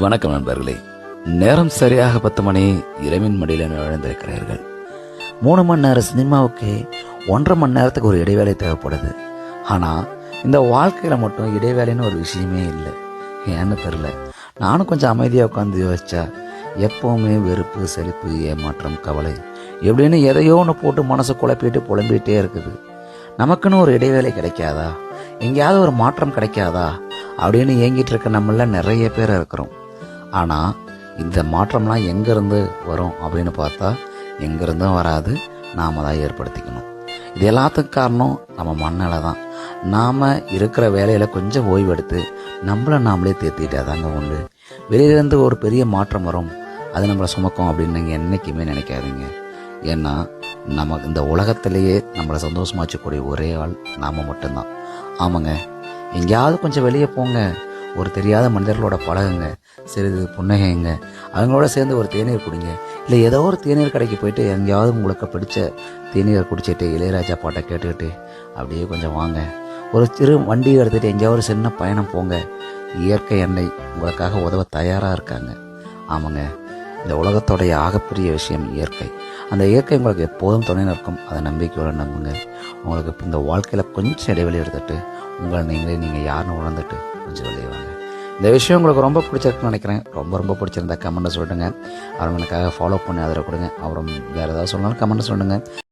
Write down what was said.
வணக்கம் நண்பர்களே. நேரம் சரியாக 10 மணி. இரவின் மடியில் நுழைந்திருக்கிறீர்கள். 3 மணி நேர சினிமாவுக்கு 1.5 மணி நேரத்துக்கு ஒரு இடைவேளை தேவைப்படுது. ஆனால் இந்த வாழ்க்கையில் மட்டும் இடைவேளைன்னு ஒரு விஷயமே இல்லை. ஏன்னு தெரில. நானும் கொஞ்சம் அமைதியாக உட்காந்து யோசிச்சா எப்போவுமே வெறுப்பு, செழிப்பு, ஏமாற்றம், கவலை எப்படின்னு எதையோ ஒன்று போட்டு மனசை குழப்பிட்டு புலம்பிகிட்டே இருக்குது. நமக்குன்னு ஒரு இடைவேளை கிடைக்காதா, எங்கேயாவது ஒரு மாற்றம் கிடைக்காதா அப்படின்னு ஏங்கிட்டு இருக்க நம்மள நிறைய பேர் இருக்கிறோம். ஆனால் இந்த மாற்றம்லாம் எங்கேருந்து வரும் அப்படின்னு பார்த்தா எங்கேருந்தும் வராது, நாம் தான் ஏற்படுத்திக்கணும். இது எல்லாத்துக்கும் காரணம் நம்ம மண்ணலை தான். நாம் இருக்கிற வேலையில் கொஞ்சம் ஓய்வெடுத்து நம்மளை நாமளே தேர்த்திட்டா தாங்க உண்டு. வெளியிலேருந்து ஒரு பெரிய மாற்றம் வரும், அது நம்மளை சுமக்கும் அப்படின்னு நீங்கள் என்றைக்குமே நினைக்காதீங்க. ஏன்னா நமக்கு இந்த உலகத்திலேயே நம்மளை சந்தோஷமாச்சக்கூடிய ஒரே ஆள் நாம் மட்டும்தான். ஆமாங்க, எங்கேயாவது கொஞ்சம் வெளியே போங்க, ஒரு தெரியாத மனிதர்களோட பழகுங்க, சிறிது புன்னகைங்க, அவங்களோட சேர்ந்து ஒரு தேநீர் குடிங்க. இல்லை ஏதோ ஒரு தேநீர் கடைக்கு போயிட்டு எங்கேயாவது உங்களுக்கு பிடிச்ச தேநீரை குடிச்சிட்டு இளையராஜா பாட்டை கேட்டுக்கிட்டு அப்படியே கொஞ்சம் வாங்க. ஒரு சிறு வண்டி எடுத்துகிட்டு எங்கேயாவது ஒரு சின்ன பயணம் போங்க. இயற்கை எண்ணெய் உங்களுக்காக உதவ தயாராக இருக்காங்க. ஆமாங்க, இந்த உலகத்தோடைய ஆகப்பெரிய விஷயம் இயற்கை. அந்த இயற்கை உங்களுக்கு எப்போதும் துணை நிற்கும். அதை நம்பிக்கையோட நம்புங்க. உங்களுக்கு இந்த வாழ்க்கையில் கொஞ்சம் இடைவெளி எடுத்துட்டு உங்களை நீங்கள் யாருன்னு உணர்ந்துட்டு கொஞ்சம் வெளியே வாங்க. இந்த விஷயம் உங்களுக்கு ரொம்ப பிடிச்சிருக்குன்னு நினைக்கிறேன். ரொம்ப பிடிச்சிருந்தா கமெண்ட்டை சொல்லுங்கள். அவங்க எனக்காக ஃபாலோ பண்ணி ஆதரவு கொடுங்க. அப்புறம் வேறு ஏதாவது சொன்னாலும் கமெண்ட்டை சொல்லுங்கள்.